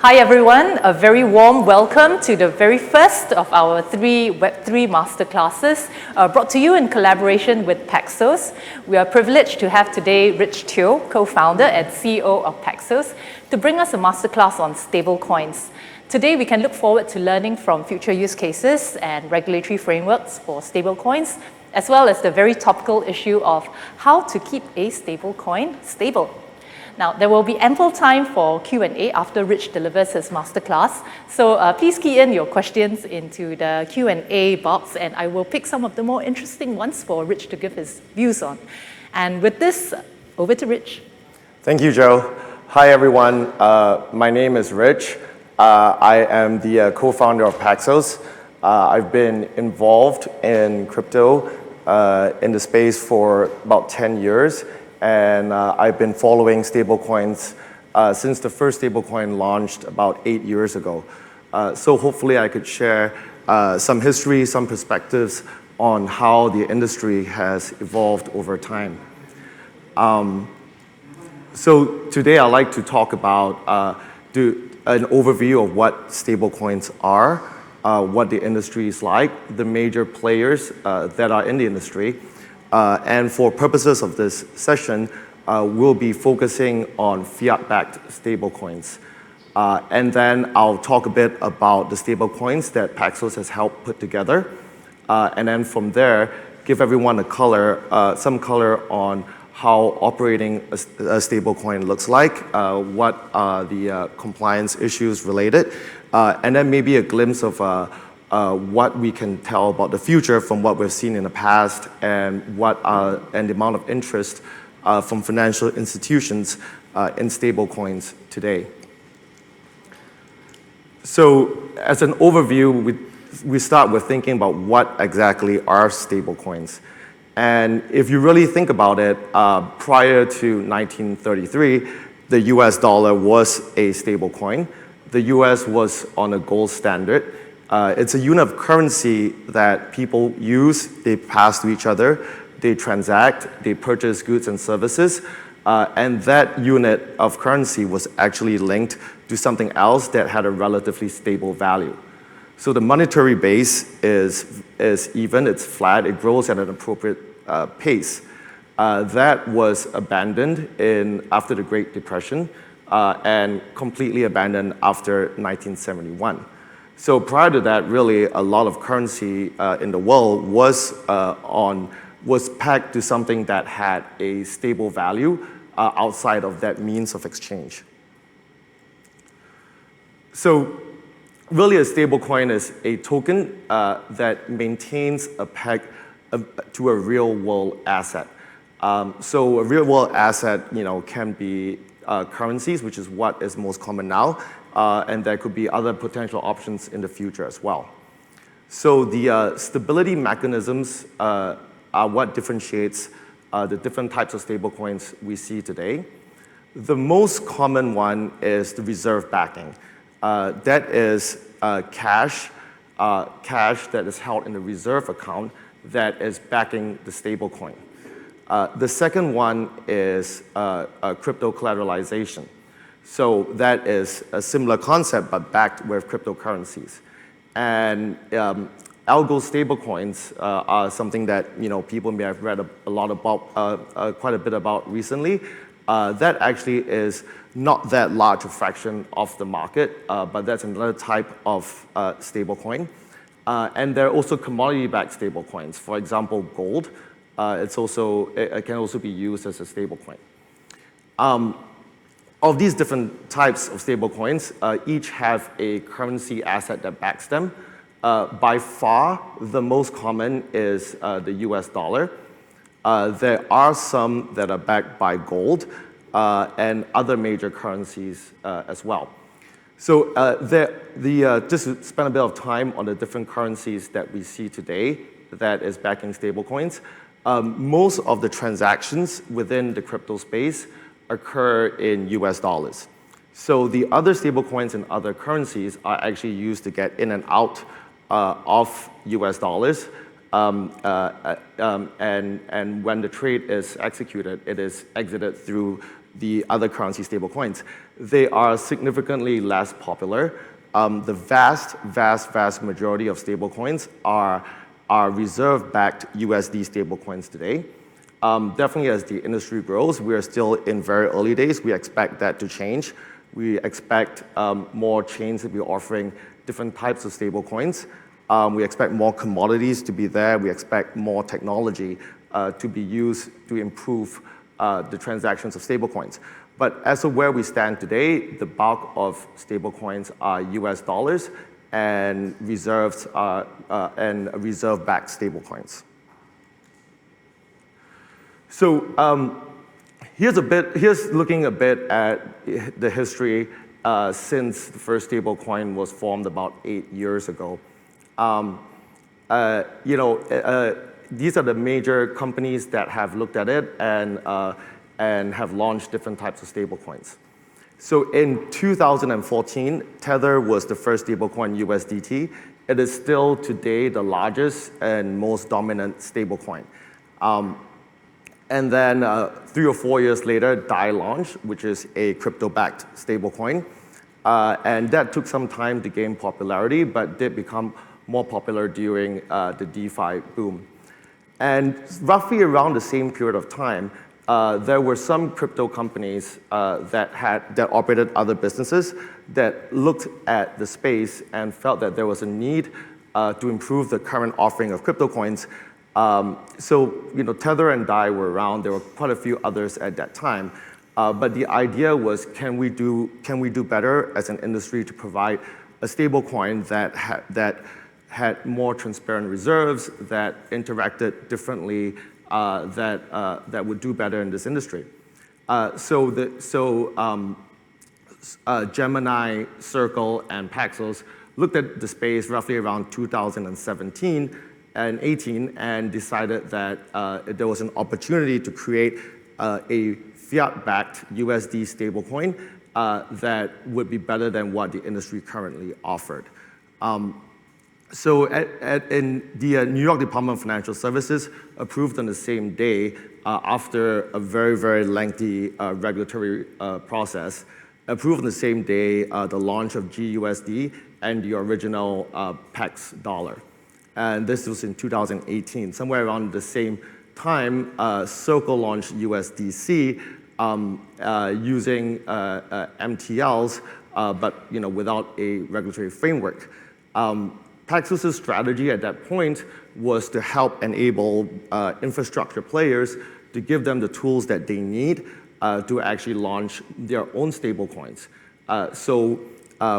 Hi everyone, a very warm welcome to the very first of our 3 Web3 Masterclasses brought to you in collaboration with Paxos. We are privileged to have today Rich Teo, co-founder and CEO of Paxos, to bring us a masterclass on stablecoins. Today we can look forward to learning from future use cases and regulatory frameworks for stablecoins, as well as the very topical issue of how to keep a stablecoin stable. Now, there will be ample time for Q&A after Rich delivers his masterclass. So please key in your questions into the Q&A box, and I will pick some of the more interesting ones for Rich to give his views on. And with this, over to Rich. Thank you, Joe. Hi, everyone. My name is Rich. I am the co-founder of Paxos. I've been involved in crypto in the space for about 10 years. And I've been following stablecoins since the first stablecoin launched about 8 years ago. So hopefully I could share some history, some perspectives on how the industry has evolved over time. So today I'd like to talk about an overview of what stablecoins are, what the industry is like, the major players that are in the industry. And for purposes of this session, we'll be focusing on fiat-backed stablecoins. And then I'll talk a bit about the stablecoins that Paxos has helped put together. And then from there, give everyone some color on how operating a stablecoin looks like, what are the compliance issues related, and then maybe a glimpse of what we can tell about the future from what we've seen in the past and the amount of interest from financial institutions in stablecoins today. So as an overview, we start with thinking about what exactly are stablecoins. And if you really think about it, prior to 1933, the US dollar was a stablecoin. The US was on a gold standard. It's a unit of currency that people use, they pass to each other, they transact, they purchase goods and services, and that unit of currency was actually linked to something else that had a relatively stable value. So the monetary base is even, it's flat, it grows at an appropriate pace. That was abandoned after the Great Depression and completely abandoned after 1971. So prior to that, really, a lot of currency in the world was pegged to something that had a stable value outside of that means of exchange. So really, a stablecoin is a token that maintains a peg to a real-world asset. So a real-world asset, can be currencies, which is what is most common now. And there could be other potential options in the future as well. So the stability mechanisms are what differentiates the different types of stablecoins we see today. The most common one is the reserve backing. That is cash that is held in a reserve account that is backing the stablecoin. The second one is crypto collateralization. So that is a similar concept, but backed with cryptocurrencies. And algo stablecoins are something that people may have read a lot about, quite a bit about recently. That actually is not that large a fraction of the market, but that's another type of stablecoin. And there are also commodity-backed stablecoins. For example, gold. It can also be used as a stablecoin. Of these different types of stablecoins, each have a currency asset that backs them. By far, the most common is the US dollar. There are some that are backed by gold and other major currencies as well. So just to spend a bit of time on the different currencies that we see today that is backing stablecoins, most of the transactions within the crypto space occur in US dollars. So the other stablecoins and other currencies are actually used to get in and out of US dollars. And when the trade is executed, it is exited through the other currency stablecoins. They are significantly less popular. The vast majority of stablecoins are reserve-backed USD stablecoins today. Definitely as the industry grows, we are still in very early days. We expect that to change. We expect more chains to be offering different types of stablecoins. We expect more commodities to be there. We expect more technology to be used to improve the transactions of stablecoins. But as of where we stand today, the bulk of stablecoins are US dollars and reserves and reserve-backed stablecoins. So here's looking a bit at the history since the first stablecoin was formed about 8 years ago. These are the major companies that have looked at it and have launched different types of stablecoins. So in 2014, Tether was the first stablecoin USDT. It is still today the largest and most dominant stablecoin. And then 3 or 4 years later, DAI launched, which is a crypto-backed stablecoin. And that took some time to gain popularity, but did become more popular during the DeFi boom. And roughly around the same period of time, there were some crypto companies that operated other businesses that looked at the space and felt that there was a need to improve the current offering of crypto coins. So Tether and DAI were around. There were quite a few others at that time. But the idea was, can we do better as an industry to provide a stable coin that had more transparent reserves, that interacted differently, that would do better in this industry. Gemini, Circle, and Paxos looked at the space roughly around 2017 and 18 and decided that there was an opportunity to create a fiat-backed USD stablecoin that would be better than what the industry currently offered. So in the New York Department of Financial Services approved on the same day after a very lengthy regulatory process, approved on the same day the launch of GUSD and the original PEX dollar. And this was in 2018. Somewhere around the same time, Circle launched USDC using MTLs, but without a regulatory framework. Paxos' strategy at that point was to help enable infrastructure players to give them the tools that they need to actually launch their own stablecoins. So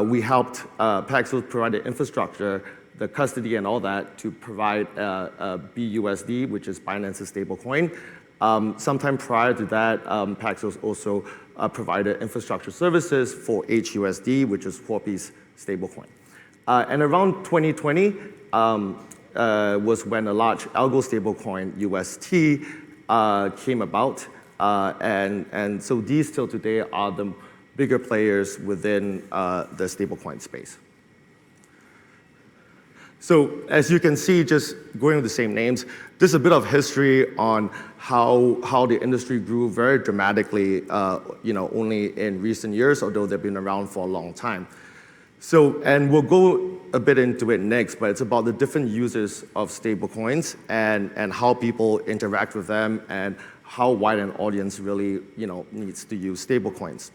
we helped Paxos provide the infrastructure, the custody and all that to provide BUSD, which is Binance's stablecoin. Sometime prior to that, Paxos also provided infrastructure services for HUSD, which is Huobi's stablecoin. And around 2020 was when a large algo stablecoin, UST, came about. And so these till today are the bigger players within the stablecoin space. So as you can see, just going with the same names, there's a bit of history on how the industry grew very dramatically, only in recent years, although they've been around for a long time. So, and we'll go a bit into it next, but it's about the different uses of stablecoins and how people interact with them and how wide an audience really, needs to use stablecoins.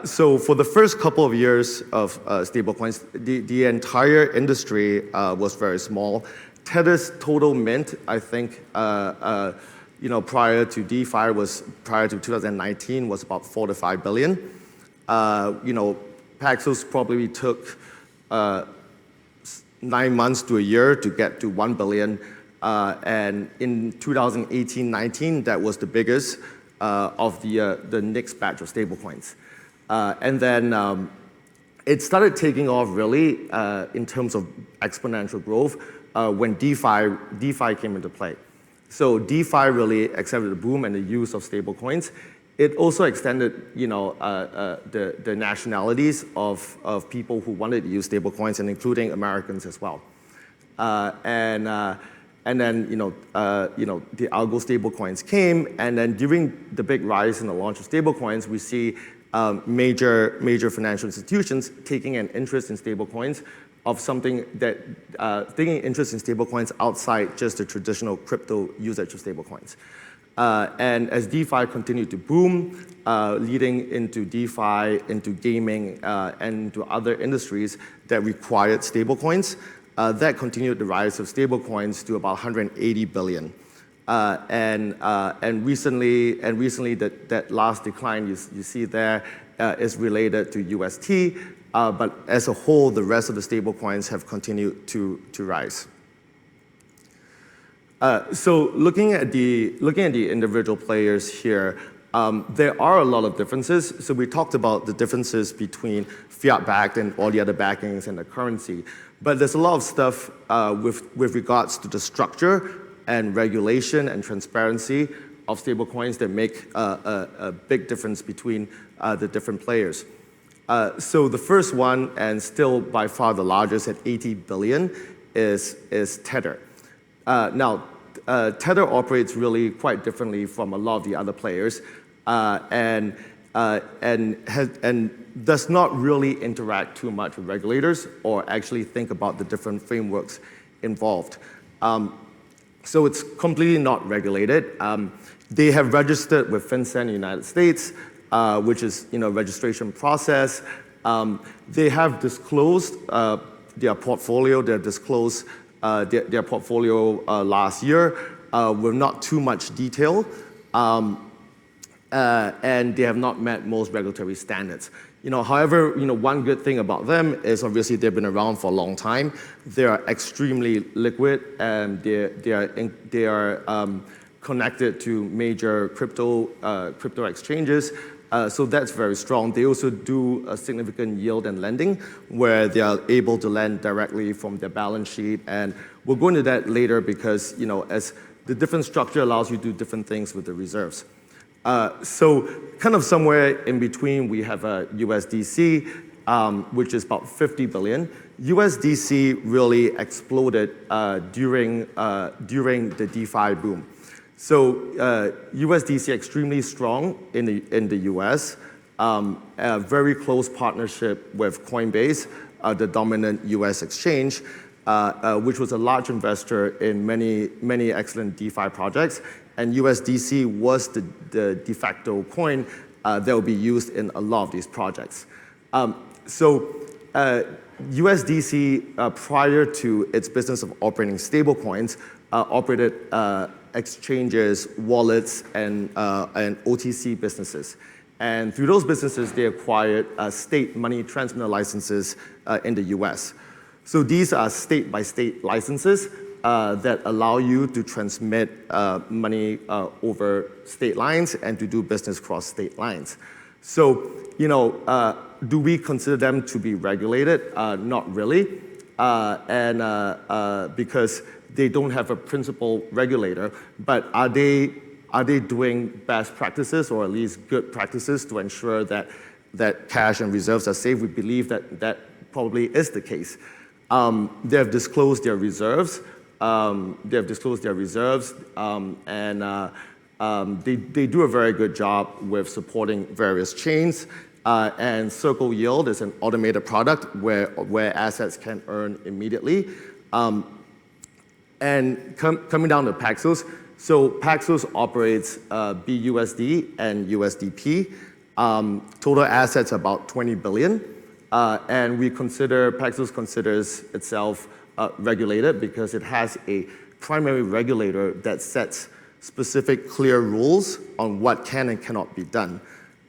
So for the first couple of years of stablecoins, the entire industry was very small. Tether's total mint, I think, prior to DeFi prior to 2019 was about 4 to 5 billion. Paxos probably took 9 months to a year to get to 1 billion. And in 2018-19, that was the biggest of the next batch of stablecoins. And then it started taking off really in terms of exponential growth when DeFi came into play. So DeFi really accelerated the boom and the use of stablecoins. It also extended, the nationalities of people who wanted to use stablecoins, and including Americans as well. And and then the algo stablecoins came, and then during the big rise in the launch of stablecoins, we see major financial institutions taking an interest in stablecoins of something that taking interest in stablecoins outside just the traditional crypto usage of stablecoins. And as DeFi continued to boom, leading into DeFi, into gaming, and into other industries that required stablecoins, that continued the rise of stablecoins to about 180 billion. And recently that last decline you see there is related to UST, but as a whole, the rest of the stablecoins have continued to rise. So looking at the individual players here, there are a lot of differences. So we talked about the differences between fiat-backed and all the other backings and the currency. But there's a lot of stuff with regards to the structure and regulation and transparency of stablecoins that make a big difference between the different players. So the first one, and still by far the largest at 80 billion, is Tether. Now, Tether operates really quite differently from a lot of the other players, and does not really interact too much with regulators or actually think about the different frameworks involved. So it's completely not regulated. They have registered with FinCEN in the United States, which is registration process. They have disclosed their portfolio. They disclosed their portfolio last year with not too much detail, and they have not met most regulatory standards. However, one good thing about them is obviously they've been around for a long time. They are extremely liquid, and they are connected to major crypto exchanges. So that's very strong. They also do a significant yield and lending, where they are able to lend directly from their balance sheet. And we'll go into that later because as the different structure allows you to do different things with the reserves. So kind of somewhere in between, we have a USDC, which is about 50 billion. USDC really exploded during the DeFi boom. So USDC extremely strong in the US, a very close partnership with Coinbase, the dominant US exchange, which was a large investor in many excellent DeFi projects. And USDC was the de facto coin that will be used in a lot of these projects. USDC, prior to its business of operating stablecoins, operated exchanges, wallets, and OTC businesses. And through those businesses, they acquired state money transmitter licenses in the US. So these are state-by-state licenses that allow you to transmit money over state lines and to do business cross state lines. So, do we consider them to be regulated? Not really, because they don't have a principal regulator. But are they doing best practices, or at least good practices, to ensure that cash and reserves are safe? We believe that probably is the case. They have disclosed their reserves. And they do a very good job with supporting various chains. And Circle Yield is an automated product where assets can earn immediately. And coming down to Paxos, so Paxos operates BUSD and USDP. Total assets about 20 billion. And Paxos considers itself regulated because it has a primary regulator that sets specific clear rules on what can and cannot be done.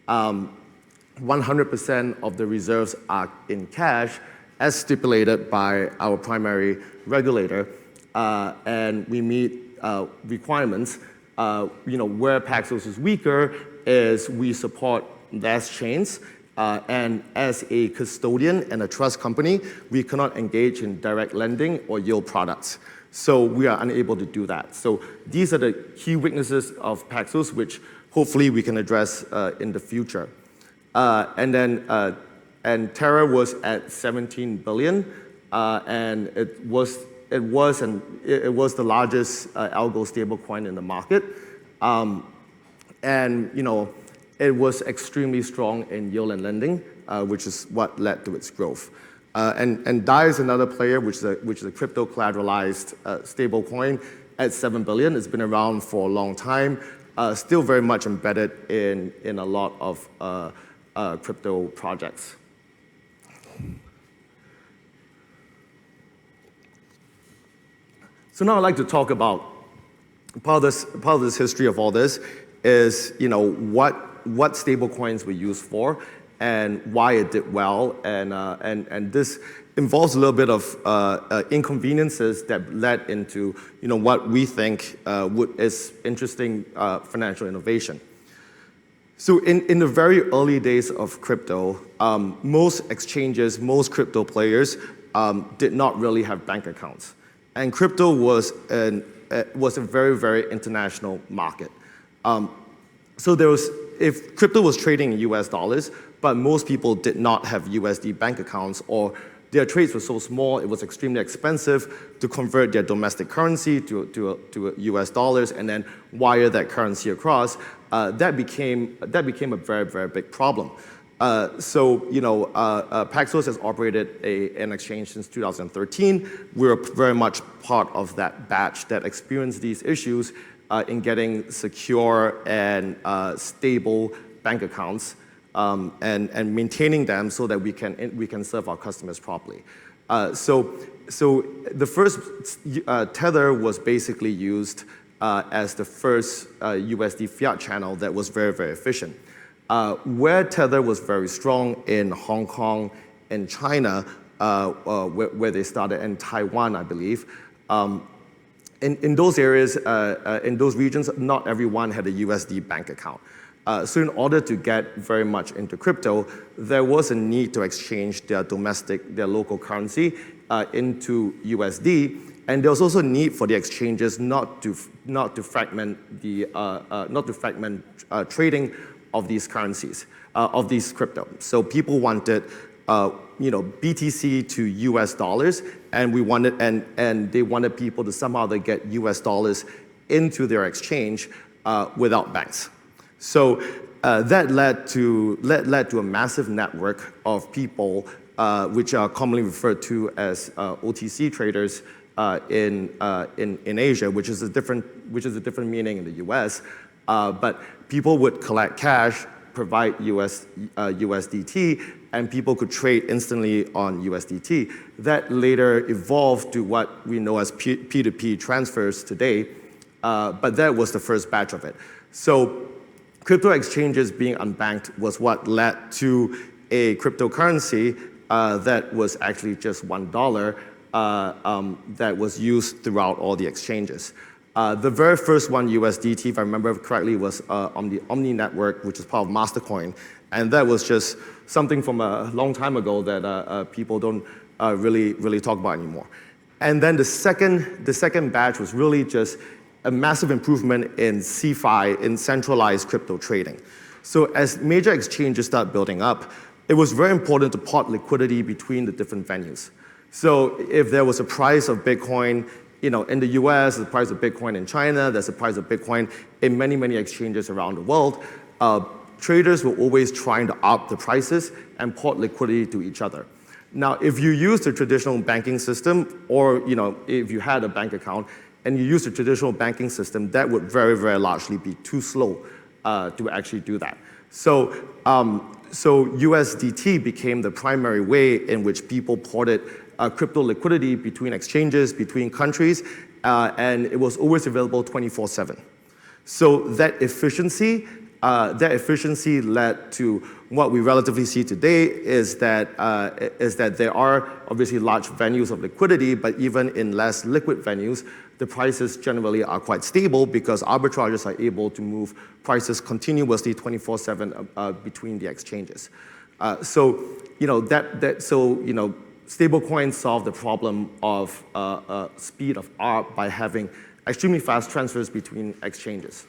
100% of the reserves are in cash as stipulated by our primary regulator, and we meet requirements. Where Paxos is weaker is we support less chains. And as a custodian and a trust company, we cannot engage in direct lending or yield products. So we are unable to do that. So these are the key weaknesses of Paxos, which hopefully we can address in the future. And Terra was at 17 billion, and it was was the largest algo stablecoin in the market, and it was extremely strong in yield and lending, which is what led to its growth. And DAI is another player, which is a crypto collateralized stablecoin at $7 billion. It's been around for a long time, still very much embedded in a lot of crypto projects. So now I'd like to talk about part of this history of all this is what stablecoins were used for and why it did well, and this involves a little bit of inconveniences that led into what we think is interesting financial innovation. So in the very early days of crypto, most exchanges, most crypto players did not really have bank accounts, and crypto was a very, very international market. So if crypto was trading in US dollars, but most people did not have USD bank accounts, or their trades were so small, it was extremely expensive to convert their domestic currency to US dollars and then wire that currency across. That became a very, very big problem. Paxos has operated an exchange since 2013. We're very much part of that batch that experienced these issues in getting secure and stable bank accounts and maintaining them so that we can serve our customers properly. So the first Tether was basically used as the first USD fiat channel that was very, very efficient. Where Tether was very strong in Hong Kong and China, where they started, and Taiwan, I believe. In those areas, in those regions, not everyone had a USD bank account. So in order to get very much into crypto, there was a need to exchange their local currency into USD, and there was also a need for the exchanges not to fragment trading of these currencies, of these crypto. So people wanted BTC to US dollars, and they wanted people to somehow get US dollars into their exchange without banks. So that led to a massive network of people, which are commonly referred to as OTC traders in Asia, which is a different meaning in the US. But people would collect cash, provide USDT, and people could trade instantly on USDT. That later evolved to what we know as P2P transfers today, but that was the first batch of it. So crypto exchanges being unbanked was what led to a cryptocurrency that was actually just $1 that was used throughout all the exchanges. The very first one, USDT, if I remember correctly, was on the Omni network, which is part of Mastercoin. And that was just something from a long time ago that people don't really talk about anymore. And then the second batch was really just a massive improvement in CeFi, in centralized crypto trading. So as major exchanges start building up, it was very important to pot liquidity between the different venues. So if there was a price of Bitcoin, in the US, the price of Bitcoin in China, there's a price of Bitcoin in many, many exchanges around the world, traders were always trying to up the prices and pot liquidity to each other. Now, if you use the traditional banking system, or if you had a bank account and you use the traditional banking system, that would very, very largely be too slow to actually do that. So USDT became the primary way in which people ported crypto liquidity between exchanges, between countries, and it was always available 24/7. So that efficiency led to what we relatively see today is that there are obviously large venues of liquidity, but even in less liquid venues, the prices generally are quite stable because arbitrageurs are able to move prices continuously 24/7 between the exchanges. Stablecoins solve the problem of speed of ARB by having extremely fast transfers between exchanges.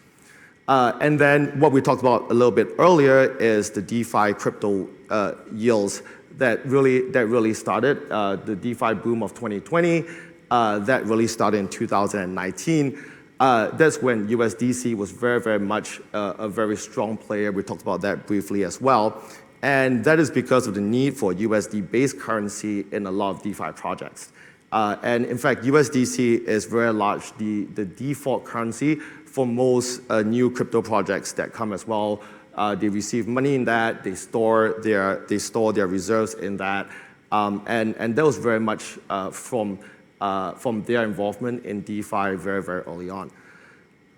And then what we talked about a little bit earlier is the DeFi crypto yields that really started the DeFi boom of 2020. that really started in 2019. That's when USDC was very, very much a very strong player. We talked about that briefly as well. And that is because of the need for USD-based currency in a lot of DeFi projects. And in fact, USDC is very large, the default currency for most new crypto projects that come as well. They receive money in that, they store their reserves in that. And that was very much from their involvement in DeFi very, very early on.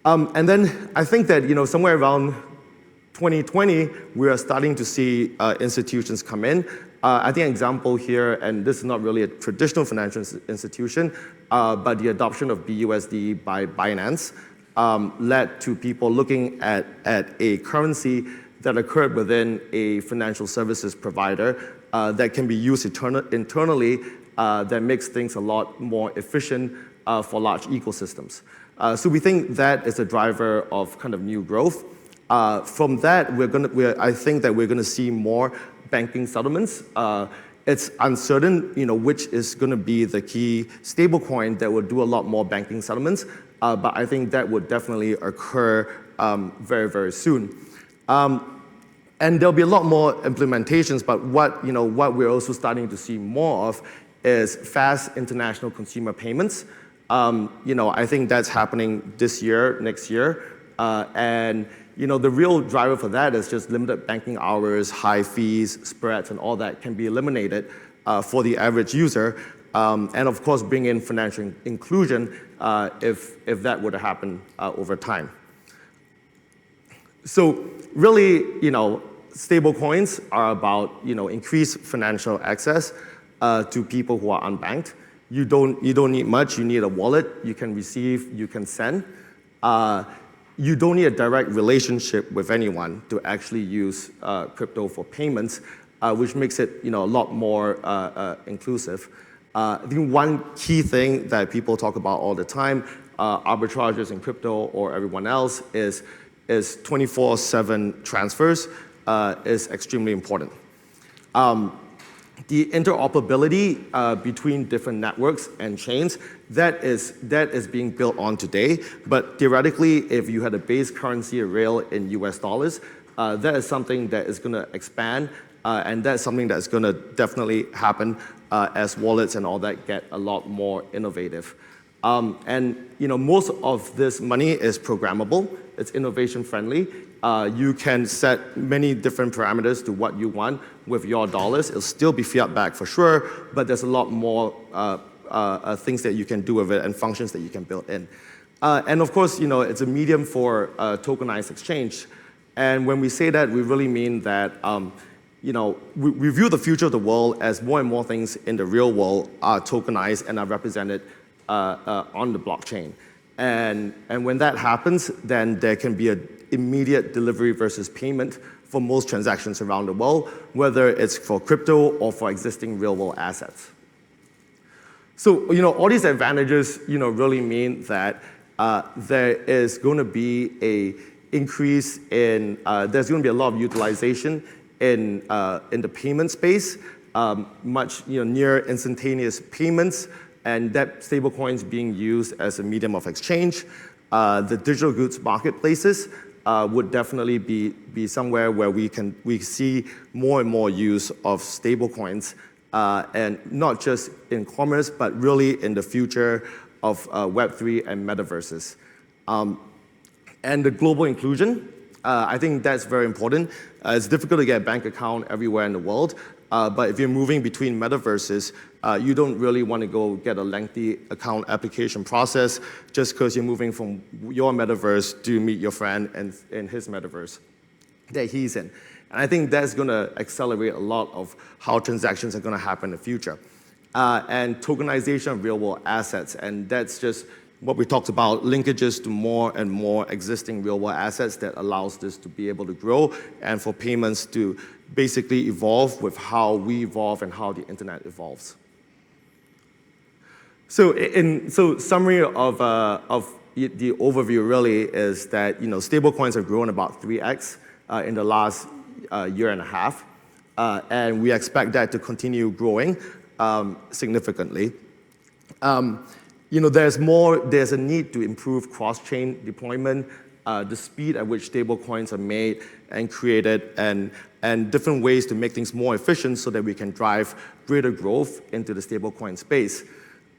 And then I think that somewhere around 2020, we are starting to see institutions come in. I think an example here, and this is not really a traditional financial institution, but the adoption of BUSD by Binance led to people looking at a currency that occurred within a financial services provider that can be used internally that makes things a lot more efficient for large ecosystems. So we think that is a driver of kind of new growth. From that, I think that we're going to see more banking settlements. It's uncertain, which is going to be the key stablecoin that will do a lot more banking settlements, but I think that would definitely occur very, very soon. And there'll be a lot more implementations, but what we're also starting to see more of is fast international consumer payments. I think that's happening this year, next year, and the real driver for that is just limited banking hours, high fees, spreads, and all that can be eliminated for the average user. And of course, bring in financial inclusion if that were to happen over time. So really, stable coins are about increased financial access to people who are unbanked. You don't need much. You need a wallet. You can receive. You can send. You don't need a direct relationship with anyone to actually use crypto for payments, which makes it a lot more inclusive. I think one key thing that people talk about all the time, arbitrageurs in crypto or everyone else, is 24/7 transfers is extremely important. The interoperability between different networks and chains, that is being built on today. But theoretically, if you had a base currency, a rail in US dollars, that is something that is going to expand, and that's something that's going to definitely happen as wallets and all that get a lot more innovative. And most of this money is programmable. It's innovation friendly. You can set many different parameters to what you want with your dollars. It'll still be fiat backed for sure, but there's a lot more things that you can do with it and functions that you can build in. And of course, it's a medium for tokenized exchange. And when we say that, we really mean that we view the future of the world as more and more things in the real world are tokenized and are represented on the blockchain. And when that happens, then there can be an immediate delivery versus payment for most transactions around the world, whether it's for crypto or for existing real-world assets. So, all these advantages, really mean that there is going to be a increase in, there's going to be a lot of utilization in the payment space, much near instantaneous payments, and that stablecoins being used as a medium of exchange. The digital goods marketplaces would definitely be somewhere where we see more and more use of stablecoins, and not just in commerce, but really in the future of Web3 and metaverses. And the global inclusion, I think that's very important. It's difficult to get a bank account everywhere in the world, but if you're moving between metaverses, you don't really want to go get a lengthy account application process just because you're moving from your metaverse to meet your friend in his metaverse that he's in. And I think that's going to accelerate a lot of how transactions are going to happen in the future. And tokenization of real-world assets, and that's just what we talked about, linkages to more and more existing real-world assets that allows this to be able to grow and for payments to basically evolve with how we evolve and how the internet evolves. So summary of the overview really is that stablecoins have grown about 3x in the last year and a half, and we expect that to continue growing significantly. There's a need to improve cross-chain deployment, the speed at which stablecoins are made and created, and different ways to make things more efficient so that we can drive greater growth into the stablecoin space.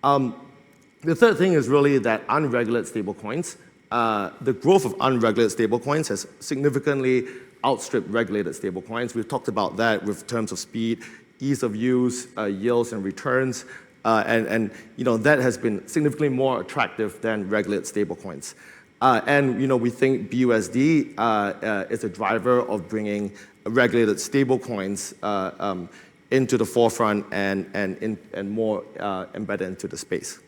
The third thing is really that unregulated stablecoins, the growth of unregulated stablecoins has significantly outstripped regulated stablecoins. We've talked about that with terms of speed, ease of use, yields and returns, and that has been significantly more attractive than regulated stablecoins. We think BUSD is a driver of bringing regulated stablecoins into the forefront and more embedded into the space.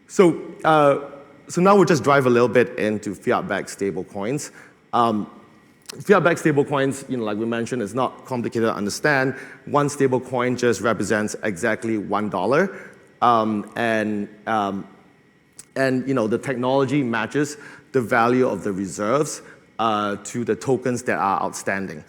So now we'll just drive a little bit into fiat-backed stablecoins. Fiat-backed stablecoins, like we mentioned, is not complicated to understand. One stablecoin just represents exactly $1, the technology matches the value of the reserves to the tokens that are outstanding.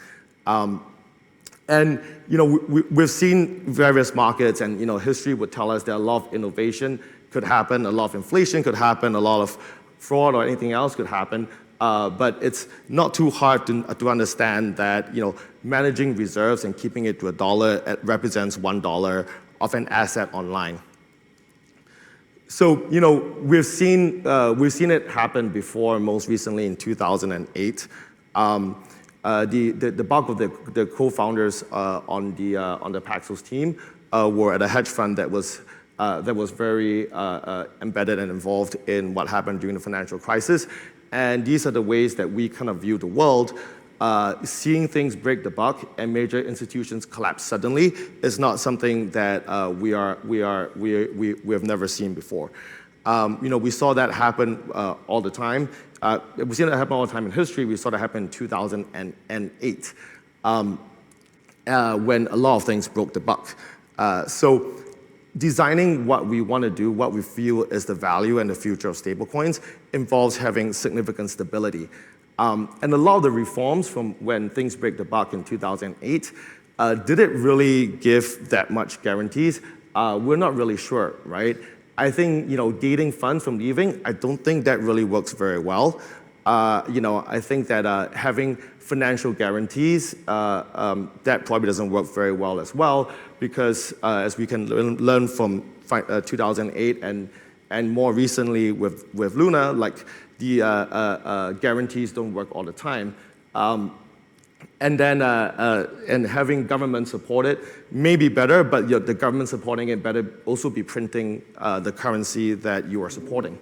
We've seen various markets, and history would tell us that a lot of innovation could happen, a lot of inflation could happen, a lot of fraud or anything else could happen. But it's not too hard to understand that managing reserves and keeping it to $1 represents $1 of an asset online. So we've seen it happen before, most recently in 2008. The bulk of the co-founders on the Paxos team were at a hedge fund that was very embedded and involved in what happened during the financial crisis. And these are the ways that we kind of view the world. Seeing things break the buck and major institutions collapse suddenly is not something that we have never seen before. We saw that happen all the time. We've seen that happen all the time in history. We saw that happen in 2008 when a lot of things broke the buck. So designing what we want to do, what we feel is the value and the future of stablecoins, involves having significant stability. And a lot of the reforms from when things break the buck in 2008, did it really give that much guarantees? We're not really sure, right? I think gating funds from leaving, I don't think that really works very well. I think that having financial guarantees, that probably doesn't work very well as well, because as we can learn from 2008 and more recently with Luna, like the guarantees don't work all the time. And having government support it may be better, but the government supporting it better also be printing the currency that you are supporting.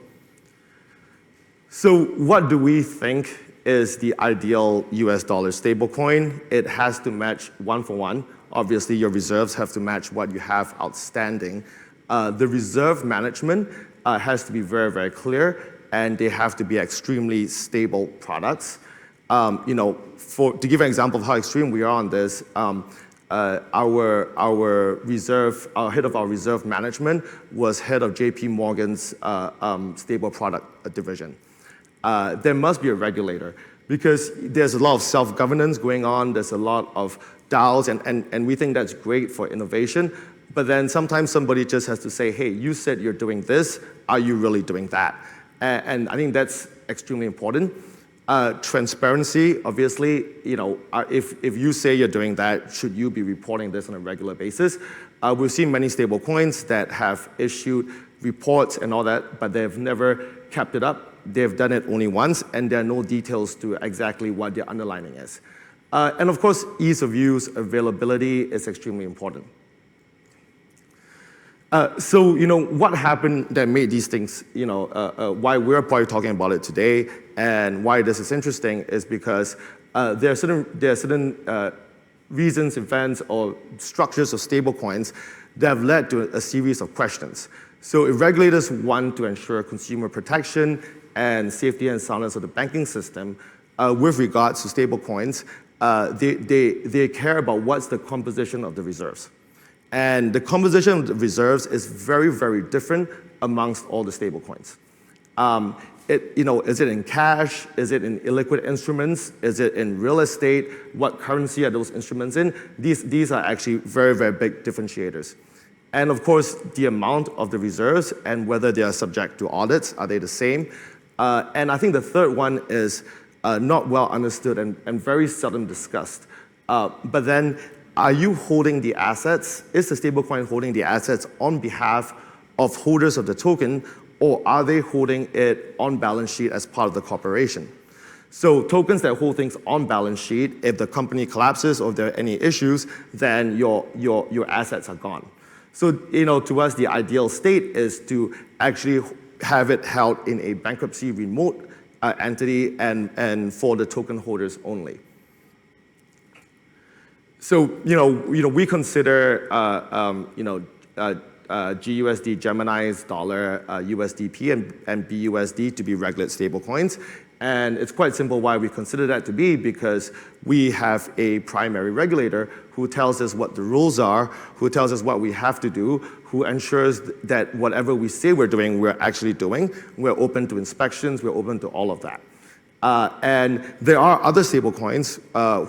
So what do we think is the ideal US dollar stablecoin? It has to match 1-for-1. Obviously, your reserves have to match what you have outstanding. The reserve management has to be very, very clear, and they have to be extremely stable products. To give an example of how extreme we are on this, our head of our reserve management was head of JP Morgan's stable product division. There must be a regulator, because there's a lot of self-governance going on. There's a lot of DAOs, and we think that's great for innovation. But then sometimes somebody just has to say, hey, you said you're doing this. Are you really doing that? And I think that's extremely important. Transparency, obviously, if you say you're doing that, should you be reporting this on a regular basis? We've seen many stable coins that have issued reports and all that, but they've never kept it up. They've done it only once, and there are no details to exactly what the underlining is. And of course, ease of use, availability is extremely important. So what happened that made these things, why we're probably talking about it today and why this is interesting is because there are certain reasons, events, or structures of stablecoins that have led to a series of questions. So if regulators want to ensure consumer protection and safety and soundness of the banking system with regards to stablecoins, they care about what's the composition of the reserves. And the composition of the reserves is very, very different amongst all the stablecoins. Is it in cash? Is it in illiquid instruments? Is it in real estate? What currency are those instruments in? These are actually very, very big differentiators. And of course, the amount of the reserves and whether they are subject to audits, are they the same? And I think the third one is not well understood and very seldom discussed. But then, are you holding the assets? Is the stablecoin holding the assets on behalf of holders of the token, or are they holding it on balance sheet as part of the corporation? So tokens that hold things on balance sheet, if the company collapses or if there are any issues, then your assets are gone. So to us, the ideal state is to actually have it held in a bankruptcy remote entity and for the token holders only. So we consider GUSD, Gemini's dollar, USDP, and BUSD to be regulated stablecoins. And it's quite simple why we consider that to be, because we have a primary regulator who tells us what the rules are, who tells us what we have to do, who ensures that whatever we say we're doing, we're actually doing. We're open to inspections, we're open to all of that. And there are other stablecoins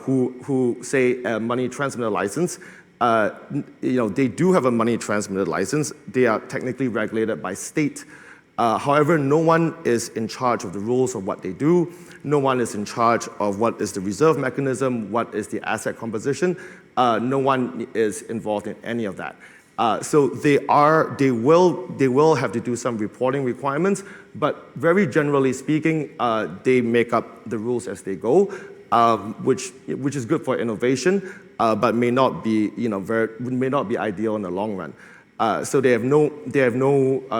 who say a money transmitter license. They do have a money transmitter license. They are technically regulated by state. However, no one is in charge of the rules of what they do. No one is in charge of what is the reserve mechanism, what is the asset composition. No one is involved in any of that. So they will have to do some reporting requirements, but very generally speaking, they make up the rules as they go, which is good for innovation, but may not be ideal in the long run. So they have no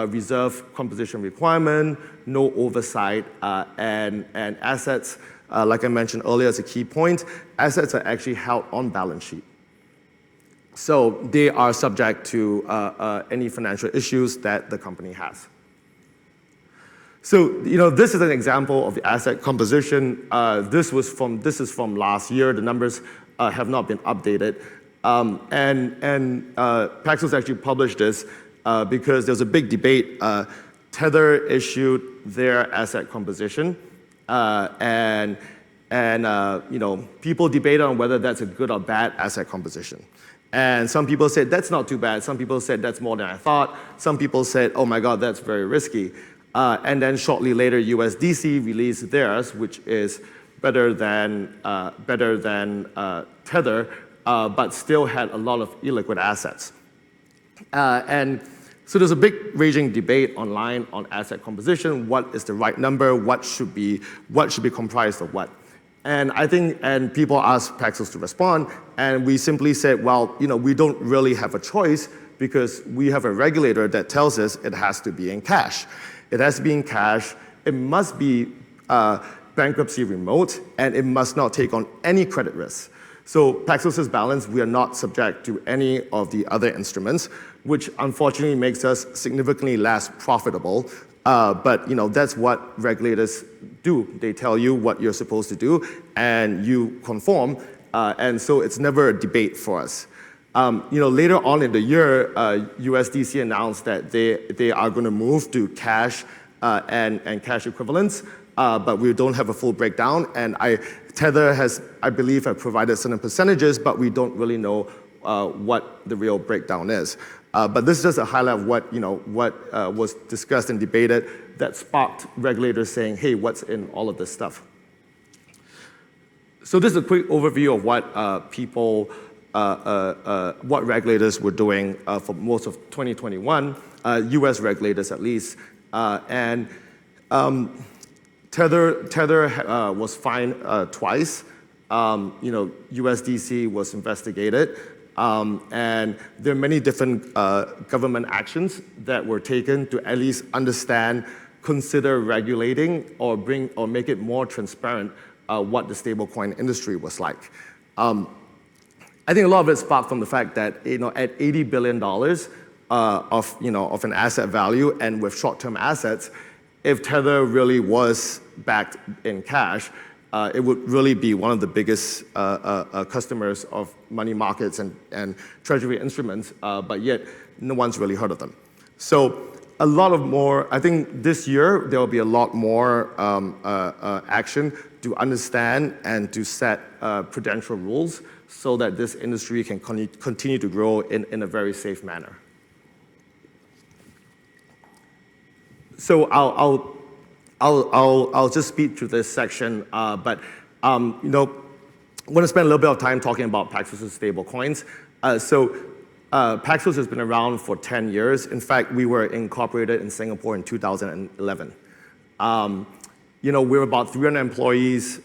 reserve composition requirement, no oversight, and assets, like I mentioned earlier as a key point, assets are actually held on balance sheet. So they are subject to any financial issues that the company has. So this is an example of the asset composition. This is from last year. The numbers have not been updated. Paxos actually published this because there was a big debate. Tether issued their asset composition, and people debated on whether that's a good or bad asset composition. And some people said that's not too bad. Some people said that's more than I thought. Some people said, oh my God, that's very risky. And then shortly later, USDC released theirs, which is better than Tether. But still had a lot of illiquid assets. And so there's a big raging debate online on asset composition. What is the right number? What should be comprised of what? And people asked Paxos to respond, and we simply said, well, we don't really have a choice because we have a regulator that tells us it has to be in cash. It has to be in cash. It must be bankruptcy remote, and it must not take on any credit risk. So Paxos' balance, we are not subject to any of the other instruments, which unfortunately makes us significantly less profitable. But that's what regulators do. They tell you what you're supposed to do, and you conform. And so it's never a debate for us. Later on in the year, USDC announced that they are going to move to cash and cash equivalents. But we don't have a full breakdown, and Tether has, I believe, have provided certain percentages, but we don't really know what the real breakdown is. But this is just a highlight of what was discussed and debated that sparked regulators saying, hey, what's in all of this stuff? So this is a quick overview of what regulators were doing for most of 2021, US regulators at least, Tether was fined twice. USDC was investigated. And there are many different government actions that were taken to at least understand, consider regulating, or make it more transparent what the stablecoin industry was like. I think a lot of it sparked from the fact that at $80 billion of an asset value and with short-term assets, if Tether really was backed in cash, it would really be one of the biggest customers of money markets and treasury instruments, but yet no one's really heard of them. So a lot of more, I think this year there will be a lot more action to understand and to set prudential rules so that this industry can continue to grow in a very safe manner. So I'll just speed through this section, but I want to spend a little bit of time talking about Paxos and stablecoins. Paxos has been around for 10 years. In fact, we were incorporated in Singapore in 2011. We're about 300 employees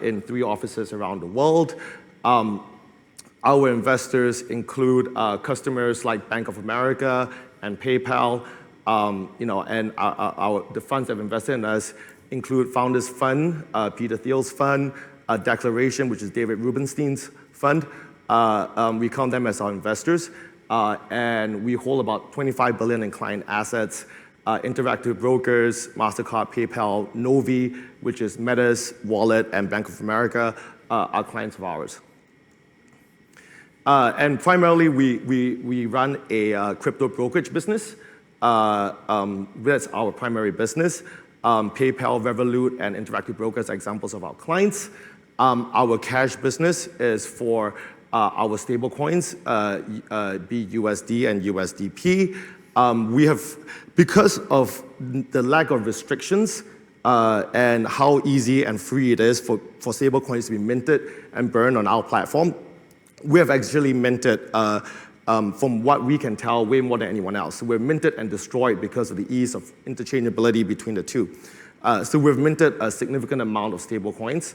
in 3 offices around the world. Our investors include customers like Bank of America and PayPal. And the funds that have invested in us include Founders Fund, Peter Thiel's fund, Declaration, which is David Rubenstein's fund. We count them as our investors. And we hold about $25 billion in client assets. Interactive Brokers, MasterCard, PayPal, Novi, which is Meta's wallet, and Bank of America are clients of ours. And primarily, we run a crypto brokerage business. That's our primary business. PayPal, Revolut, and Interactive Brokers are examples of our clients. Our cash business is for our stablecoins, BUSD and USDP. Because of the lack of restrictions and how easy and free it is for stablecoins to be minted and burned on our platform, we have actually minted, from what we can tell, way more than anyone else. So we're minted and destroyed because of the ease of interchangeability between the two. So we've minted a significant amount of stablecoins.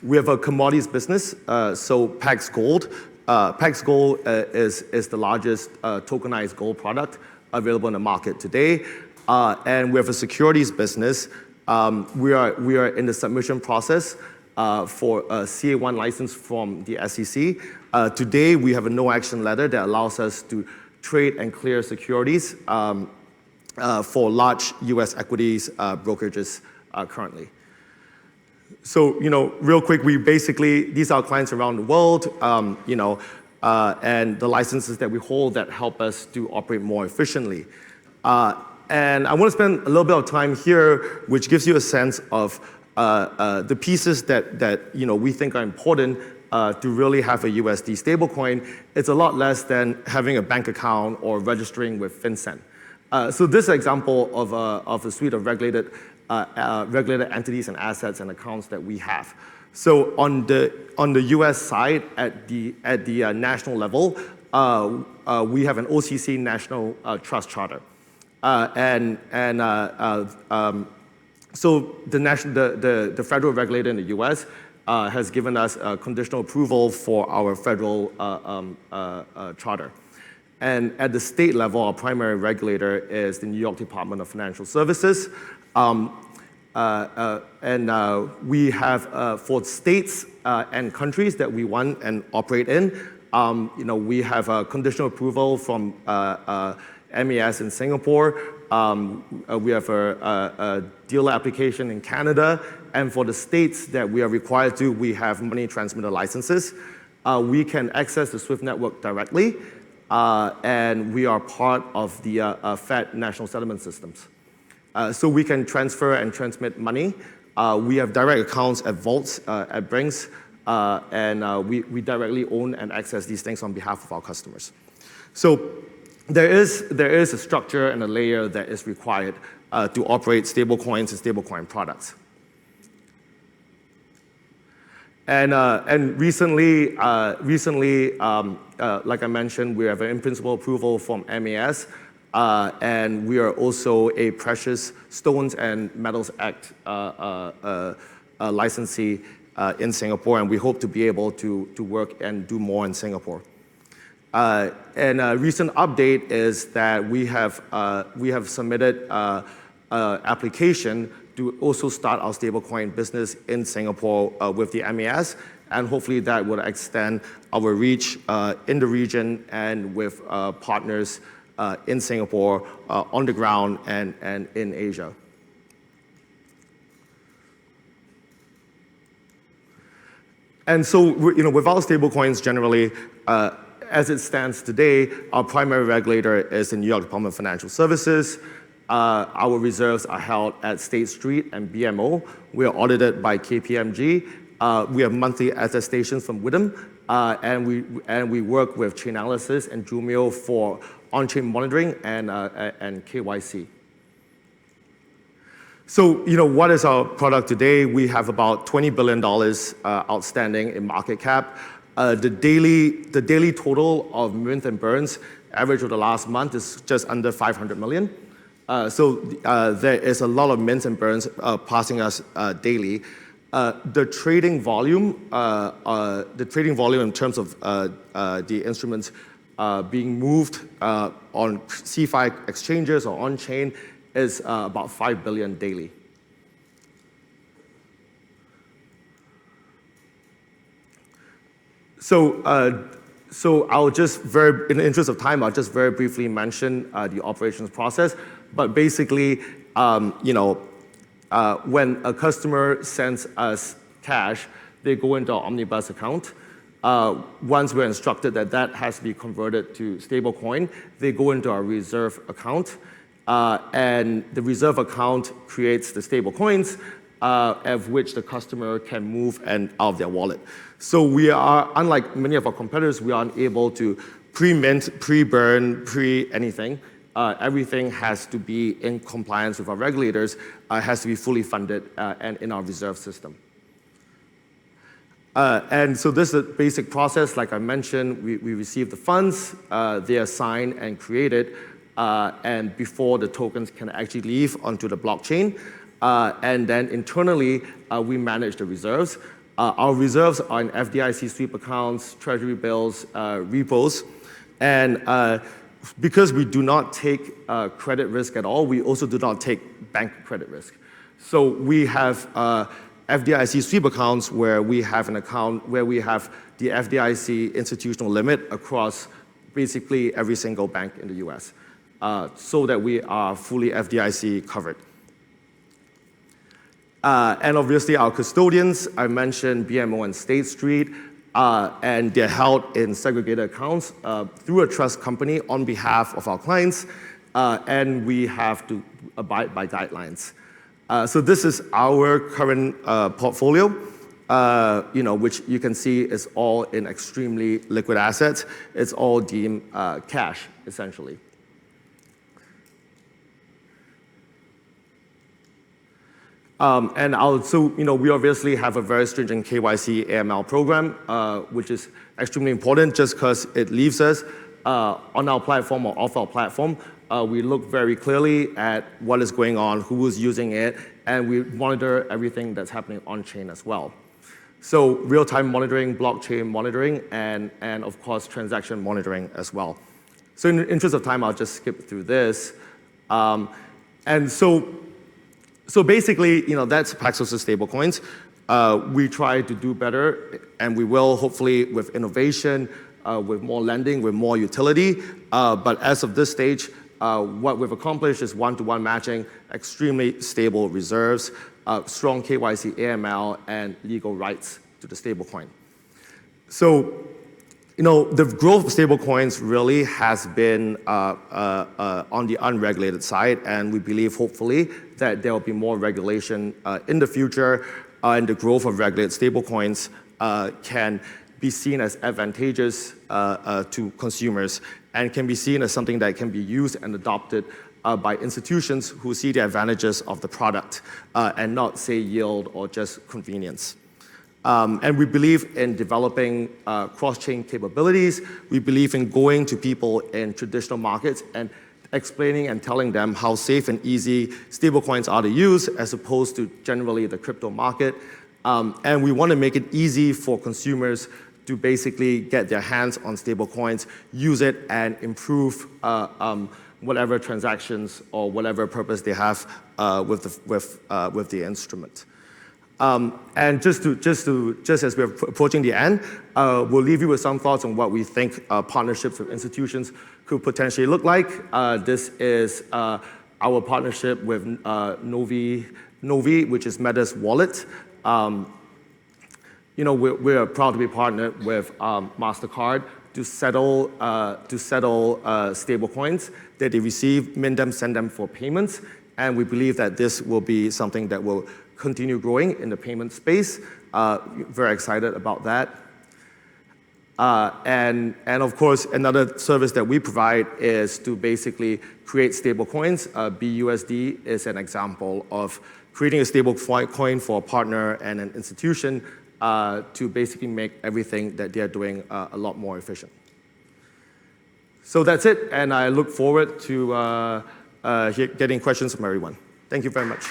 We have a commodities business, so Pax Gold. Pax Gold is the largest tokenized gold product available in the market today. And we have a securities business. We are in the submission process for a CA1 license from the SEC. Today, we have a no-action letter that allows us to trade and clear securities for large U.S. equities brokerages currently. So, real quick, these are clients around the world, and the licenses that we hold that help us to operate more efficiently. And I want to spend a little bit of time here, which gives you a sense of the pieces that we think are important to really have a USD stablecoin. It's a lot less than having a bank account or registering with FinCEN. So this example of a suite of regulated entities and assets and accounts that we have. So on the U.S. side, at the national level, we have an OCC National Trust Charter, so the federal regulator in the U.S. Has given us conditional approval for our federal charter. And at the state level, our primary regulator is the New York Department of Financial Services. We have, for states and countries that we want and operate in, we have a conditional approval from MES in Singapore. We have a dealer application in Canada. And for the states that we are required to, we have money transmitter licenses. We can access the SWIFT network directly. And we are part of the Fed National Settlement Systems. So we can transfer and transmit money. We have direct accounts at vaults, at Brinks, and we directly own and access these things on behalf of our customers. So there is a structure and a layer that is required to operate stablecoins and stablecoin products. And recently, like I mentioned, we have an in-principle approval from MES, and we are also a Precious Stones and Metals Act licensee in Singapore, and we hope to be able to work and do more in Singapore. And a recent update is that we have submitted an application to also start our stablecoin business in Singapore with the MES, and hopefully that will extend our reach in the region and with partners in Singapore, on the ground, and in Asia. And so, with our stablecoins generally, as it stands today, our primary regulator is the New York Department of Financial Services. Our reserves are held at State Street and BMO. We are audited by KPMG. We have monthly attestations from Witham, and we work with Chainalysis and Jumio for on-chain monitoring and KYC. So, what is our product today? We have about $20 billion outstanding in market cap. The daily total of mint and burns average over the last month is just under 500 million. So there is a lot of mints and burns passing us daily. The trading volume in terms of the instruments being moved on CeFi exchanges or on-chain is about 5 billion daily. So I'll just in the interest of time, I'll just very briefly mention the operations process. But basically, when a customer sends us cash, they go into our Omnibus account. Once we're instructed that that has to be converted to stablecoin, they go into our reserve account. And the reserve account creates the stablecoins, of which the customer can move and out of their wallet. So we are, unlike many of our competitors, we are unable to pre-mint, pre-burn, pre-anything. Everything has to be in compliance with our regulators, has to be fully funded and in our reserve system. And so this is a basic process. Like I mentioned, we receive the funds, they are signed and created, and before the tokens can actually leave onto the blockchain. And then internally, we manage the reserves. Our reserves are in FDIC sweep accounts, treasury bills, repos. And because we do not take credit risk at all, we also do not take bank credit risk. So we have FDIC sweep accounts where we have an account where we have the FDIC institutional limit across basically every single bank in the US, so that we are fully FDIC covered. And obviously our custodians, I mentioned BMO and State Street, and they're held in segregated accounts through a trust company on behalf of our clients, and we have to abide by guidelines. So this is our current portfolio, which you can see is all in extremely liquid assets. It's all deemed cash, essentially. And also, we obviously have a very stringent KYC AML program, which is extremely important just because it leaves us on our platform or off our platform. We look very clearly at what is going on, who is using it, and we monitor everything that's happening on-chain as well. So real-time monitoring, blockchain monitoring, and of course, transaction monitoring as well. So in the interest of time, I'll just skip through this. And so basically, that's Paxos' stablecoins. We try to do better, and we will hopefully with innovation, with more lending, with more utility. But as of this stage, what we've accomplished is one-to-one matching, extremely stable reserves, strong KYC AML, and legal rights to the stablecoin. So, the growth of stablecoins really has been on the unregulated side, and we believe, hopefully, that there will be more regulation in the future, and the growth of regulated stablecoins can be seen as advantageous to consumers and can be seen as something that can be used and adopted by institutions who see the advantages of the product and not, say, yield or just convenience. And we believe in developing cross-chain capabilities. We believe in going to people in traditional markets and explaining and telling them how safe and easy stablecoins are to use as opposed to generally the crypto market. And we want to make it easy for consumers to basically get their hands on stablecoins, use it, and improve whatever transactions or whatever purpose they have with the instrument. And just as we're approaching the end, we'll leave you with some thoughts on what we think partnerships with institutions could potentially look like. This is our partnership with Novi, which is Meta's wallet. We're proud to be partnered with MasterCard to settle stablecoins that they receive, mint them, send them for payments. And we believe that this will be something that will continue growing in the payment space. Very excited about that. And of course, another service that we provide is to basically create stablecoins. BUSD is an example of creating a stable coin for a partner and an institution to basically make everything that they're doing a lot more efficient. So that's it, and I look forward to getting questions from everyone. Thank you very much.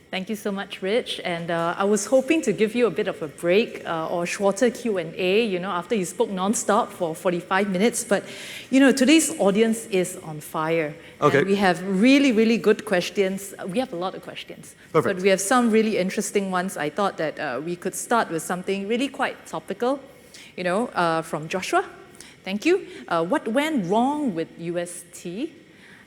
Thank you so much, Rich. And I was hoping to give you a bit of a break or shorter Q&A, after you spoke nonstop for 45 minutes. But, today's audience is on fire. Okay. And we have really, really good questions. We have a lot of questions. Perfect. But we have some really interesting ones. I thought that we could start with something really quite topical, from Joshua. Thank you. What went wrong with UST?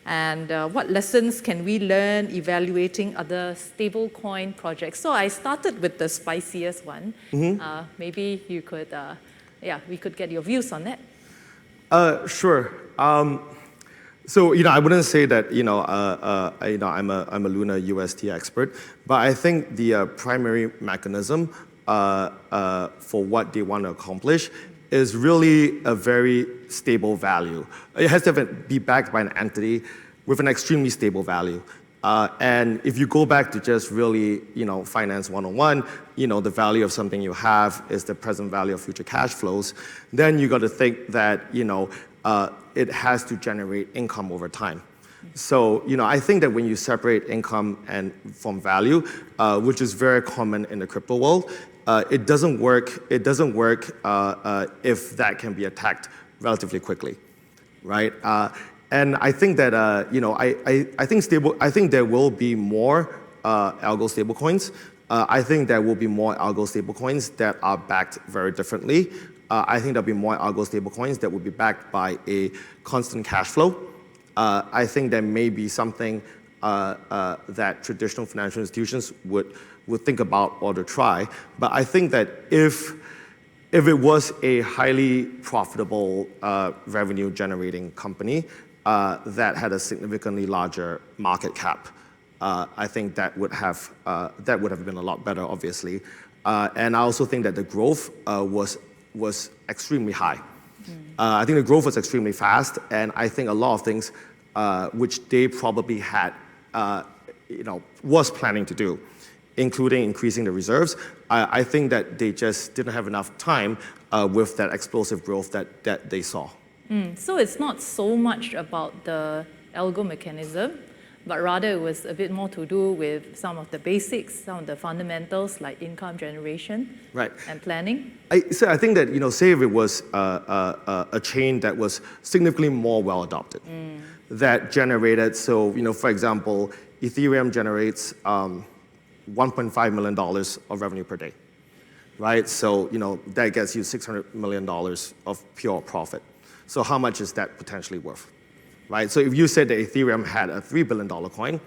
And what lessons can we learn evaluating other stablecoin projects? So I started with the spiciest one. Mm-hmm. Maybe you could, we could get your views on that. Sure. So I wouldn't say that I'm a Luna UST expert, but I think the primary mechanism for what they want to accomplish is really a very stable value. It has to be backed by an entity with an extremely stable value. And if you go back to just really, finance 101, the value of something you have is the present value of future cash flows, then you got to think that, it has to generate income over time. So, I think that when you separate income from value, which is very common in the crypto world, it doesn't work if that can be attacked relatively quickly, right? And I think that I think there will be more algo stablecoins. I think there will be more algo stablecoins that are backed very differently. I think there'll be more algo stablecoins that will be backed by a constant cash flow. I think there may be something that traditional financial institutions would think about or to try. But I think that if it was a highly profitable revenue-generating company that had a significantly larger market cap, I think that would have been a lot better, obviously. And I also think that the growth was extremely high. I think the growth was extremely fast, and I think a lot of things which they probably had, was planning to do, including increasing the reserves. I think that they just didn't have enough time with that explosive growth that they saw. So it's not so much about the algo mechanism, but rather it was a bit more to do with some of the basics, some of the fundamentals like income generation, right, and planning. So I think that, say if it was a chain that was significantly more well adopted, that generated, so, for example, Ethereum generates $1.5 million of revenue per day, right? So, that gets you $600 million of pure profit. So how much is that potentially worth, right? So if you said that Ethereum had a $3 billion coin,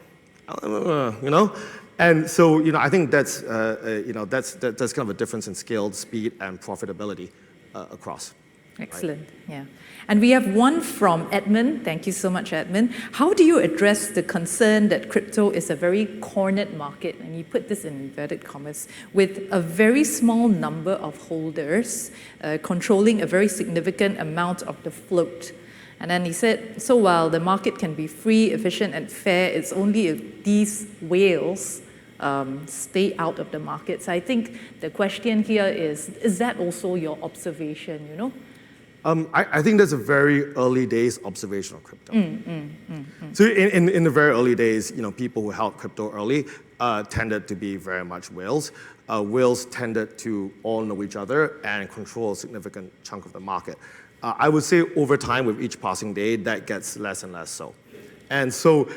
and so, I think that's kind of a difference in scale, speed, and profitability across. Excellent, right? Yeah. And we have one from Edmund. Thank you so much, Edmund. How do you address the concern that crypto is a very cornered market, and you put this in inverted commas, with a very small number of holders controlling a very significant amount of the float? And then he said, so while the market can be free, efficient, and fair, it's only if these whales stay out of the market. So I think the question here is that also your observation, I think that's a very early days observation of crypto. So in the very early days, people who held crypto early tended to be very much whales. Whales tended to all know each other and control a significant chunk of the market. I would say over time, with each passing day, that gets less and less so. And so,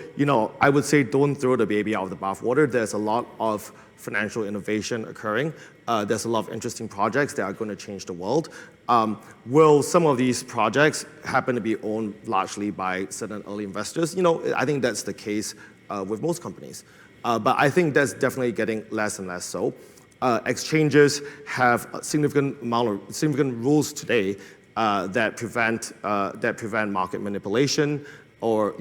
I would say don't throw the baby out of the bathwater. There's a lot of financial innovation occurring. There's a lot of interesting projects that are going to change the world. Will some of these projects happen to be owned largely by certain early investors? I think that's the case with most companies. But I think that's definitely getting less and less so. Exchanges have a significant rules today that prevent market manipulation or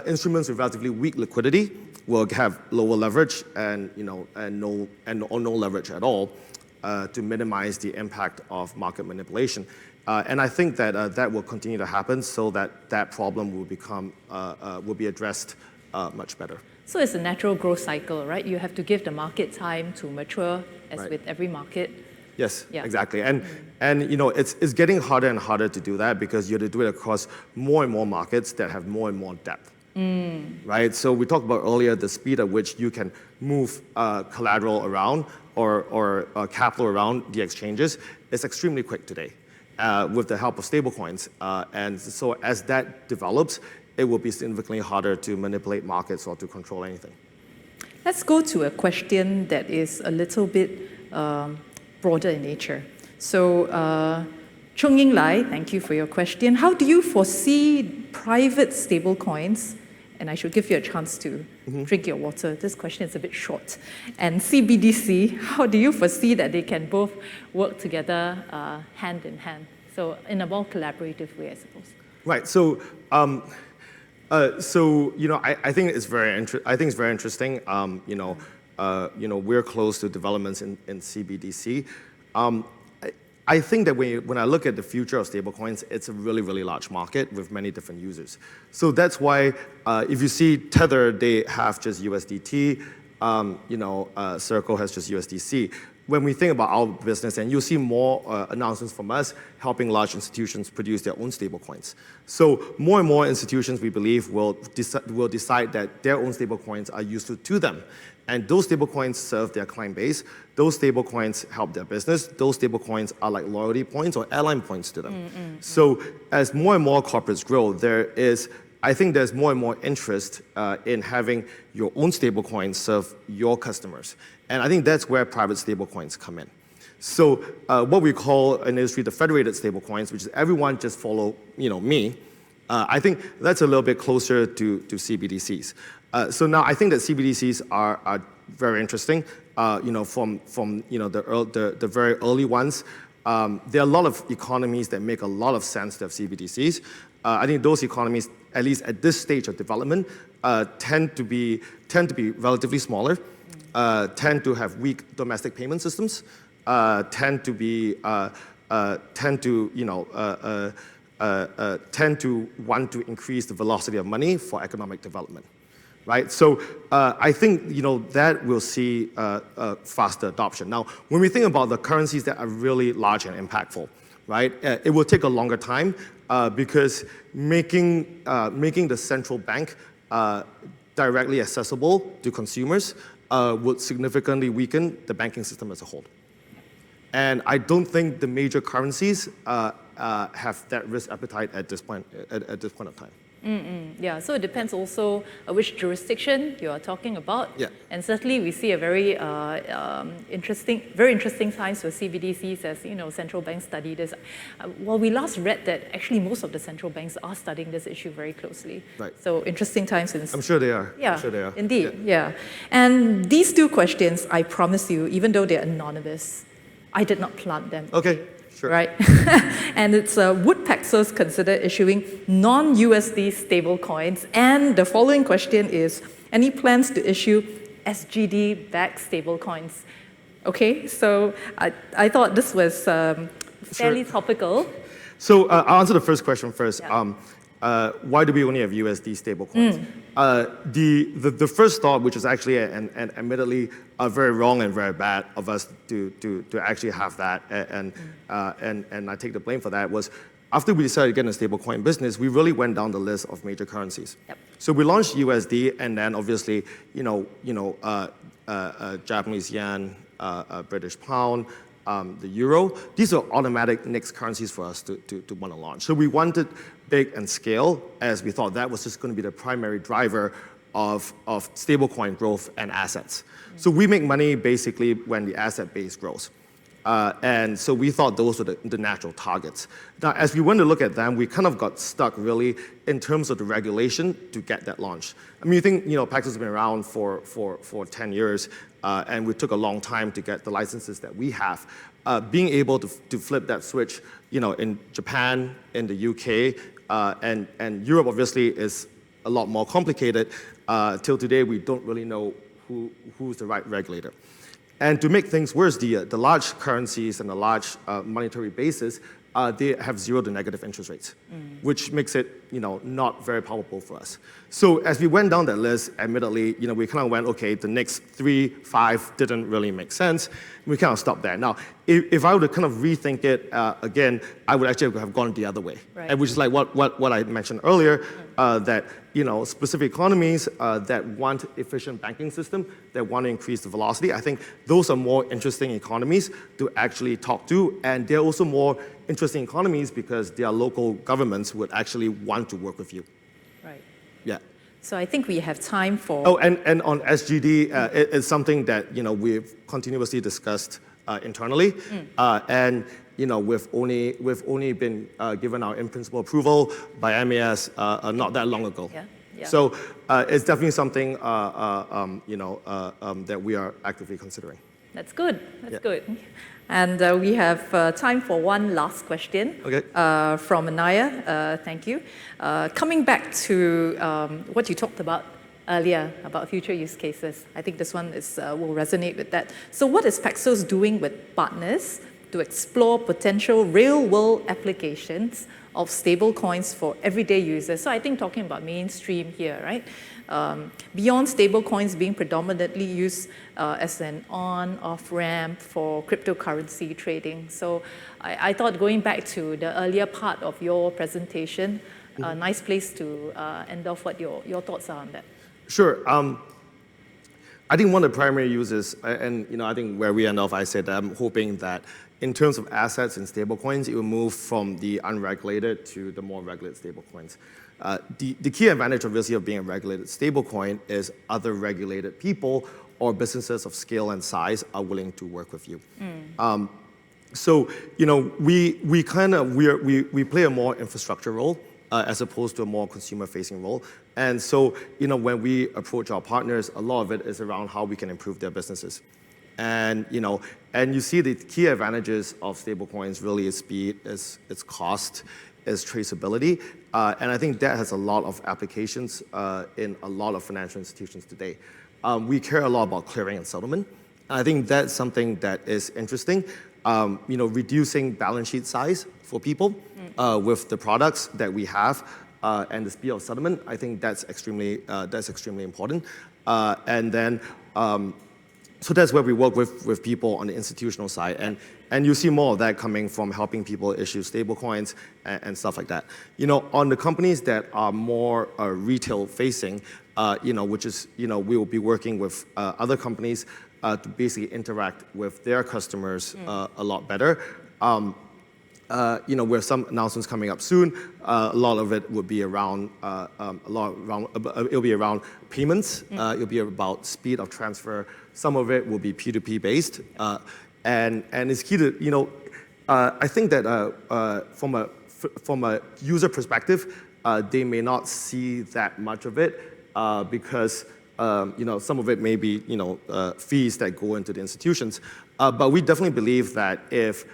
instruments with relatively weak liquidity will have lower leverage and, no leverage at all to minimize the impact of market manipulation. And I think that that will continue to happen so that problem will be addressed much better. So it's a natural growth cycle, right? You have to give the market time to mature, as Right. with every market. Yes, Yeah. exactly. And it's getting harder and harder to do that because you have to do it across more and more markets that have more and more depth. Right? So we talked about earlier the speed at which you can move collateral around or capital around the exchanges is extremely quick today with the help of stablecoins. And so as that develops, it will be significantly harder to manipulate markets or to control anything. Let's go to a question that is a little bit broader in nature. So, Chung Ying Lai, thank you for your question. How do you foresee private stablecoins, and I should give you a chance to drink your water, this question is a bit short, and CBDC, how do you foresee that they can both work together hand in hand? So in a more collaborative way, I suppose. Right. So, I think it's very interesting. We're close to developments in CBDC. I think that when I look at the future of stablecoins, it's a really, really large market with many different users. So that's why if you see Tether, they have just USDT. Circle has just USDC. When we think about our business, and you'll see more announcements from us helping large institutions produce their own stablecoins. So more and more institutions, we believe, will decide that their own stablecoins are useful to them. And those stablecoins serve their client base. Those stablecoins help their business. Those stablecoins are like loyalty points or airline points to them. So as more and more corporates grow, I think there's more and more interest in having your own stablecoins serve your customers. And I think that's where private stablecoins come in. So what we call in industry the federated stablecoins, which is everyone just follow me, I think that's a little bit closer to CBDCs. So now I think that CBDCs are very interesting. From the very early ones, there are a lot of economies that make a lot of sense to have CBDCs. I think those economies, at least at this stage of development, tend to be relatively smaller, tend to have weak domestic payment systems, tend to want to increase the velocity of money for economic development. Right? So I think that we'll see faster adoption. Now, when we think about the currencies that are really large and impactful, right, it will take a longer time because making the central bank directly accessible to consumers would significantly weaken the banking system as a whole. And I don't think the major currencies have that risk appetite at this point of time. Yeah, so it depends also which jurisdiction you are talking about. Yeah. And certainly we see a very interesting times for CBDCs as central banks study this. Well, we last read that actually most of the central banks are studying this issue very closely. Right. So interesting times. I'm sure they are. Yeah, I'm sure they are. Indeed, yeah. And these two questions, I promise you, even though they're anonymous, I did not plant them. Okay. Sure. Right? And it's would Paxos consider issuing non-USD stablecoins? And the following question is, any plans to issue SGD-backed stablecoins? Okay, so I thought this was fairly topical. So I'll answer the first question first. Yeah. Why do we only have USD stablecoins? The first thought, which is actually and admittedly very wrong and very bad of us to actually have that, and I take the blame for that, was after we decided to get in the stablecoin business, we really went down the list of major currencies. Yep. So we launched USD, and then obviously Japanese yen, British pound. The euro, these are automatic next currencies for us to want to launch. So we wanted big and scale, as we thought that was just going to be the primary driver of stablecoin growth and assets. So we make money basically when the asset base grows. And so we thought those were the natural targets. Now, as we went to look at them, we kind of got stuck really in terms of the regulation to get that launched. I mean, you think, Paxos has been around for 10 years, and we took a long time to get the licenses that we have. Being able to flip that switch, in Japan, in the UK, and Europe obviously is a lot more complicated. Till today, we don't really know who's the right regulator. And to make things worse, the large currencies and the large monetary bases, they have 0 to negative interest rates, which makes it not very powerful for us. So as we went down that list, admittedly, we kind of went, okay, the next 3, 5 didn't really make sense. We kind of stopped there. Now, if I were to kind of rethink it again, I would actually have gone the other way, right. And which is like what I mentioned earlier, that specific economies that want efficient banking system, that want to increase the velocity. I think those are more interesting economies to actually talk to, and they're also more interesting economies because their local governments would actually want to work with you. Right. Yeah. So I think we have time for... Oh, and on SGD, it's something that we've continuously discussed internally, and we've only been given our in-principle approval by MAS not that long ago. Yeah. Yeah. So it's definitely something that we are actively considering. That's good. That's good. And we have time for one last question. Okay. From Anaya. Thank you. Coming back to what you talked about earlier about future use cases, I think this one will resonate with that. So what is Paxos doing with partners to explore potential real-world applications of stablecoins for everyday users? So I think talking about mainstream here, right? Beyond stablecoins being predominantly used as an on-off ramp for cryptocurrency trading. So I thought going back to the earlier part of your presentation, a nice place to end off what your thoughts are on that. Sure. I think one of the primary uses, and I think where we end off, I said I'm hoping that in terms of assets and stablecoins, it will move from the unregulated to the more regulated stablecoins. The key advantage, obviously, of being a regulated stablecoin is other regulated people or businesses of scale and size are willing to work with you. So we play a more infrastructure role as opposed to a more consumer-facing role. And so when we approach our partners, a lot of it is around how we can improve their businesses. And you see the key advantages of stablecoins really is speed, is cost, is traceability, and I think that has a lot of applications in a lot of financial institutions today. We care a lot about clearing and settlement, and I think that's something that is interesting. Reducing balance sheet size for people with the products that we have and the speed of settlement, I think that's extremely important. And then. So that's where we work with people on the institutional side, and you see more of that coming from helping people issue stablecoins and stuff like that. On the companies that are more retail-facing, which is we will be working with other companies to basically interact with their customers a lot better. With some announcements coming up soon, a lot of it would be around it'll be around payments. It'll be about speed of transfer. Some of it will be P2P based, and it's key to I think that from a user perspective, they may not see that much of it because some of it may be fees that go into the institutions. But we definitely believe that if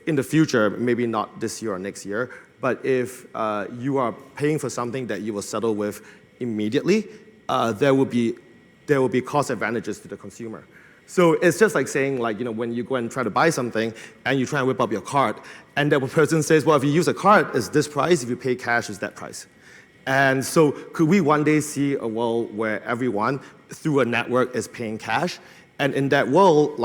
in the future, maybe not this year or next year, but if you are paying for something that you will settle with immediately, there will be cost advantages to the consumer. So it's just like saying, when you go and try to buy something and you try and whip up your card, and the person says, well, if you use a card, it's this price. If you pay cash, it's that price. And so could we one day see a world where everyone through a network is paying cash? And in that world,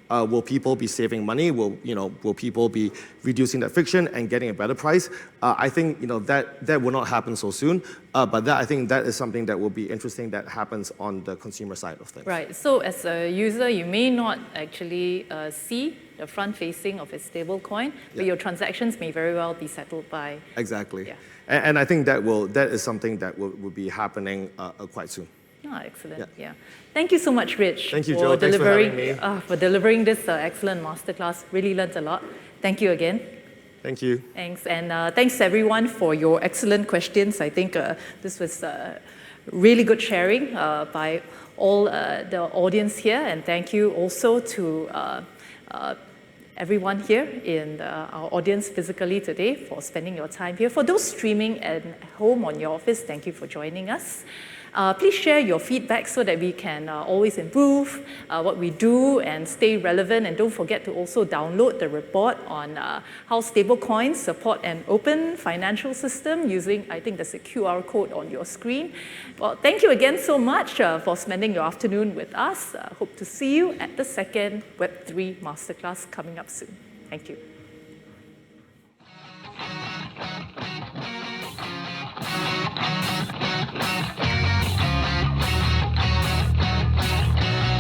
will people be saving money? Will people be reducing that friction and getting a better price? I think that will not happen so soon. But I think that is something that will be interesting that happens on the consumer side of things. Right. So as a user, you may not actually see the front facing of a stable coin, but your transactions may very well be settled by. Exactly. Yeah. And I think that is something that will be happening quite soon. Oh, excellent. Yeah. Thank you so much, Rich. Thank you, Joe. Thanks for having me. For delivering this excellent masterclass. Really learned a lot. Thank you again. Thank you. Thanks. And thanks everyone for your excellent questions. I think this was really good sharing by all the audience here. And thank you also to everyone here in our audience physically today for spending your time here. For those streaming at home on your office, thank you for joining us. Please share your feedback so that we can always improve what we do and stay relevant. And don't forget to also download the report on how stablecoins support an open financial system using, I think there's a QR code on your screen. Well, thank you again so much for spending your afternoon with us. Hope to see you at the second Web3 Masterclass coming up soon. Thank you.